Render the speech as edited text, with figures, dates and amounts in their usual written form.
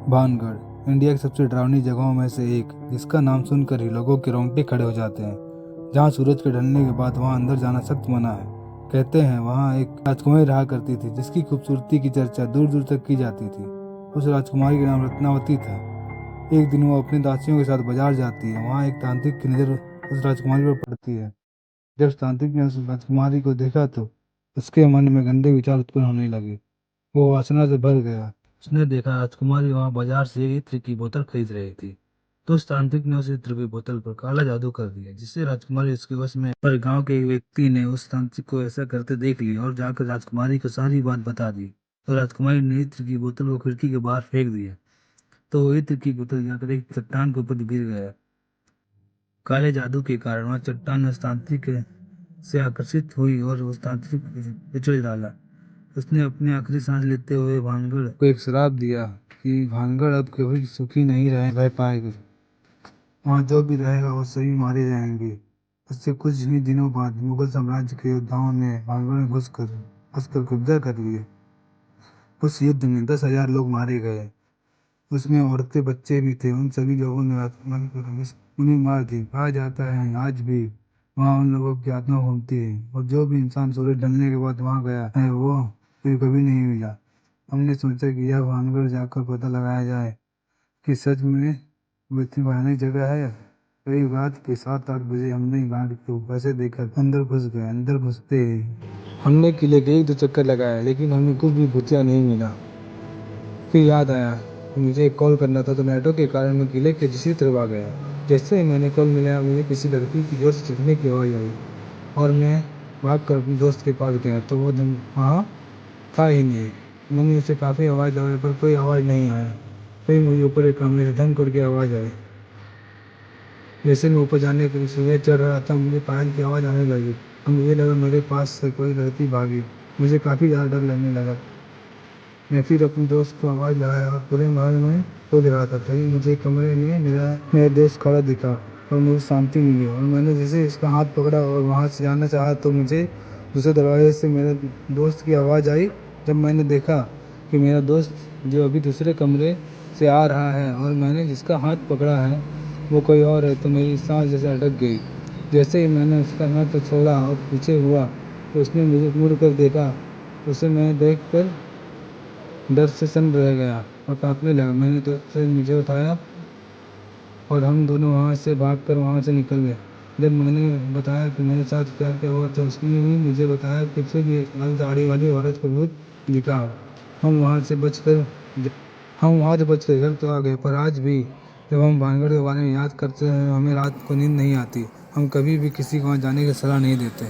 Bhangarh India की सबसे डरावनी जगहों में से एक, जिसका नाम सुनकर ही लोगों के रोंगटे खड़े हो जाते हैं। जहाँ सूरज के ढलने के बाद वहाँ अंदर जाना सख्त मना है। कहते हैं वहाँ एक राजकुमारी रहा करती थी, जिसकी खूबसूरती की चर्चा दूर दूर तक की जाती थी। उस राजकुमारी का नाम रत्नावती था। एक दिन वो अपने दासियों के साथ बाजार जाती है। वहाँ एक तांत्रिक की नज़र उस राजकुमारी पर पड़ती है। जब उस तांत्रिक ने उस राजकुमारी को देखा तो उसके मन में गंदे विचार उत्पन्न होने लगे। वो वासना से भर गया। उसने देखा राजकुमारी वहां बाजार से एक इत्र की बोतल खरीद रही थी। तो उस तांत्रिक ने उस इत्र की बोतल पर काला जादू कर दिया, जिससे राजकुमारी उसके वश में। पर गांव के एक व्यक्ति ने उस तांत्रिक को ऐसा करते देख लिया और जाकर राजकुमारी को सारी बात बता दी। तो राजकुमारी ने इत्र की बोतल को खिड़की के बाहर फेंक दिया। तो वो इत्र की बोतल जाकर एक चट्टान के ऊपर गिर गया। काले जादू के कारण वह चट्टान उस तांत्रिक से आकर्षित हुई और उस तांत्रिक को कुचल डाला। उसने अपने आखिरी सांस लेते हुए भानगढ़ को एक श्राप दिया कि भानगढ़ अब कभी सुखी नहीं रह पाएगी। वहाँ जो भी रहेगा वो सभी मारे जाएंगे। उससे कुछ ही दिनों बाद मुगल साम्राज्य के योद्धाओं ने भानगढ़ में घुसकर कब्जा कर लिया। उस युद्ध में 10,000 लोग मारे गए। उसमें औरतें बच्चे भी थे। उन सभी लोगों ने उन्हें मार दी। कहा जाता है आज भी वहाँ उन लोगों की आत्मा घूमती है, और जो भी इंसान सूरज ढलने के बाद वहाँ गया है वो फिर कभी नहीं मिला। हमने सोचा कि यह भानगढ़ जाकर पता लगाया जाए कि सच में वो इतनी भयानक जगह है। कई रात के 7-8 बजे हमने घाट के ऊपर से देखकर अंदर घुस गए। अंदर घुसते ही हमने किले के 1-2 चक्कर लगाए, लेकिन हमें कुछ भी भूतिया नहीं मिला। फिर याद आया कि मुझे एक कॉल करना था, तो नेटवर्क के कारण मैं किले के दूसरी तरफ आ गया। जैसे ही मैंने कॉल मिलाया, मुझे किसी लड़की की जोर से चिल्लाने की आवाज़ आई और मैं भाग कर अपने दोस्त के पास गया, तो वो वहाँ था ही नहीं। मैंने उसे काफ़ी आवाज़ लगाई पर कोई आवाज़ नहीं आया। फिर मुझे ऊपर एक कमरे से धम करके आवाज़ आई। जैसे मैं ऊपर जाने के लिए सीढ़ियाँ चढ़ रहा था, मुझे पायल की आवाज़ आने लगी और मुझे लगा मेरे पास से कोई लड़की भागी। मुझे काफ़ी ज़्यादा डर लगने लगा। मैं फिर अपने दोस्त को आवाज़ लगाया और पूरे महल में खोज रहा था। तभी मुझे कमरे में मेरा दोस्त खड़ा दिखा और मुझे शांति मिली, और मैंने जैसे इसका हाथ पकड़ा और वहाँ से जाना चाहा तो मुझे दूसरे दरवाजे से मेरे दोस्त की आवाज़ आई। जब मैंने देखा कि मेरा दोस्त जो अभी दूसरे कमरे से आ रहा है और मैंने जिसका हाथ पकड़ा है वो कोई और है, तो मेरी सांस जैसे अटक गई। जैसे ही मैंने उसका हाथ छोड़ा और पीछे हुआ तो उसने मुझे मुड़ कर देखा। उसे मैं देख कर डर से सन रह गया और कांपने लगा। मैंने तो से मुझे उठाया और हम दोनों वहाँ से भागकर वहाँ से निकल गए। जब मैंने बताया कि मेरे साथ क्या क्या हुआ, तो उसने भी मुझे बताया कि फिर ये लाल दाढ़ी वाली औरत को भूत दिखा। हम वहाँ से बचकर घर तो आ गए, पर आज भी जब हम भानगढ़ के बारे में याद करते हैं हमें रात को नींद नहीं आती। हम कभी भी किसी को वहाँ जाने की सलाह नहीं देते।